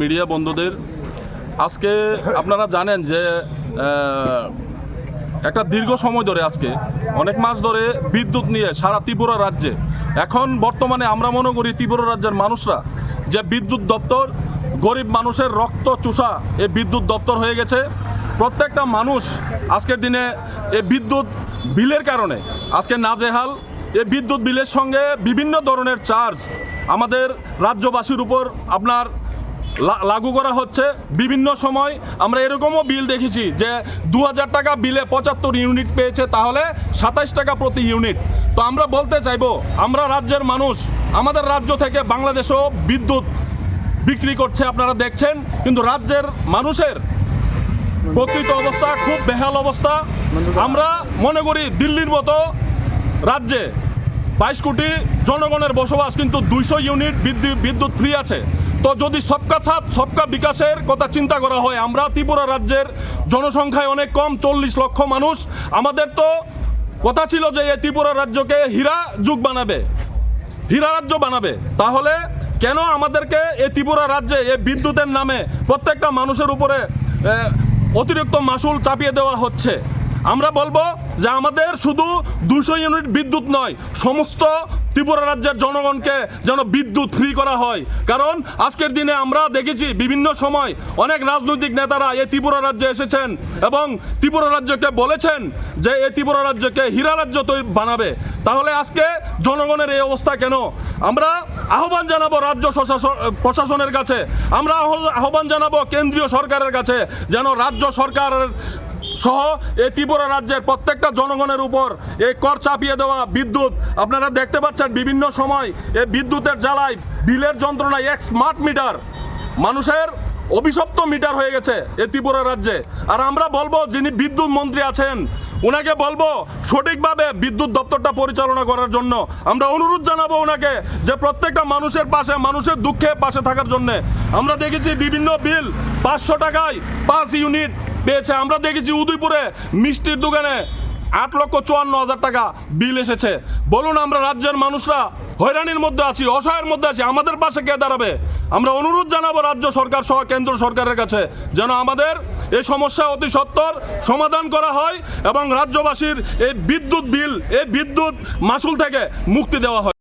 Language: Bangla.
মিডিয়া বন্ধুদের, আজকে আপনারা জানেন যে একটা দীর্ঘ সময় ধরে, আজকে অনেক মাস ধরে বিদ্যুৎ নিয়ে সারা ত্রিপুরা রাজ্যে, এখন বর্তমানে আমরা মনে করি ত্রিপুরা রাজ্যের মানুষরা যে বিদ্যুৎ দপ্তর গরিব মানুষের রক্ত চুষা এই বিদ্যুৎ দপ্তর হয়ে গেছে। প্রত্যেকটা মানুষ আজকের দিনে এই বিদ্যুৎ বিলের কারণে আজকে নাজেহাল। এই বিদ্যুৎ বিলের সঙ্গে বিভিন্ন ধরনের চার্জ আমাদের রাজ্যবাসীর উপর আপনার লাগু করা হচ্ছে। বিভিন্ন সময় আমরা এরকমও বিল দেখেছি যে 2000 টাকা বিলে 75 ইউনিট পেয়েছে, তাহলে 27 টাকা প্রতি ইউনিট। তো আমরা বলতে চাইবো, আমরা রাজ্যের মানুষ, আমাদের রাজ্য থেকে বাংলাদেশও বিদ্যুৎ বিক্রি করছে, আপনারা দেখছেন, কিন্তু রাজ্যের মানুষের প্রকৃত অবস্থা খুব বেহাল অবস্থা। আমরা মনে করি দিল্লির মতো রাজ্যে 22 কোটি জনগণের বসবাস, কিন্তু 200 ইউনিট বিদ্যুৎ ফ্রি আছে। তো যদি সবকা সাথ সবকা বিকাশের কথা চিন্তা করা হয়, আমরা ত্রিপুরা রাজ্যের জনসংখ্যায় অনেক কম, 40 লক্ষ মানুষ। আমাদের তো কথা ছিল যে এই ত্রিপুরা রাজ্যকে হীরা যুগ বানাবে, হীরা রাজ্য বানাবে। তাহলে কেন আমাদেরকে এই ত্রিপুরা রাজ্যে এই বিদ্যুতের নামে প্রত্যেকটা মানুষের উপরে অতিরিক্ত মাসুল চাপিয়ে দেওয়া হচ্ছে? আমরা বলবো যে আমাদের শুধু 200 ইউনিট বিদ্যুৎ নয়, সমস্ত ত্রিপুরা রাজ্যের জনগণকে যেন বিদ্যুৎ ফ্রি করা হয়। কারণ আজকের দিনে আমরা দেখেছি বিভিন্ন সময় অনেক রাজনৈতিক নেতারা এই ত্রিপুরা রাজ্যে এসেছেন এবং ত্রিপুরা রাজ্যকে বলেছেন যে এই ত্রিপুরা রাজ্যকে হীরা রাজ্য তৈরি বানাবে। তাহলে আজকে জনগণের এই অবস্থা কেন? আমরা আহ্বান জানাবো রাজ্য প্রশাসনের কাছে, আমরা আহ্বান জানাবো কেন্দ্রীয় সরকারের কাছে, যেন রাজ্য সরকারের সহ এই ত্রিপুরা রাজ্যের প্রত্যেকটা জনগণের উপর এই কর চাপিয়ে দেওয়া বিদ্যুৎ, আপনারা দেখতে পাচ্ছেন বিভিন্ন সময় এই বিদ্যুতের জ্বালায় বিলের যন্ত্রণায় এক স্মার্ট মিটার মানুষের অভিশপ্ত মিটার হয়ে গেছে এই ত্রিপুরা রাজ্যে। আর আমরা বলবো যিনি বিদ্যুৎ মন্ত্রী আছেন ওনাকে বলবো সঠিকভাবে বিদ্যুৎ দপ্তরটা পরিচালনা করার জন্য। আমরা অনুরোধ জানাবো ওনাকে যে প্রত্যেকটা মানুষের পাশে, মানুষের দুঃখে পাশে থাকার জন্য। আমরা দেখেছি বিভিন্ন বিল 500 টাকায় 5 ইউনিট পেয়েছে। আমরা দেখেছি উদয়পুরে মিষ্টির দোকানে 8,54,000 টাকা বিল এসেছে। বলুন, আমরা রাজ্যের মানুষরা হয়রানির মধ্যে আছি, অসহায়ের মধ্যে আছি, আমাদের পাশে কে দাঁড়াবে? আমরা অনুরোধ জানাবো রাজ্য সরকার সহ কেন্দ্র সরকারের কাছে যেন আমাদের এই সমস্যা অতি সত্বর সমাধান করা হয় এবং রাজ্যবাসীর এই বিদ্যুৎ বিল, এই বিদ্যুৎ মাসুল থেকে মুক্তি দেওয়া হয়।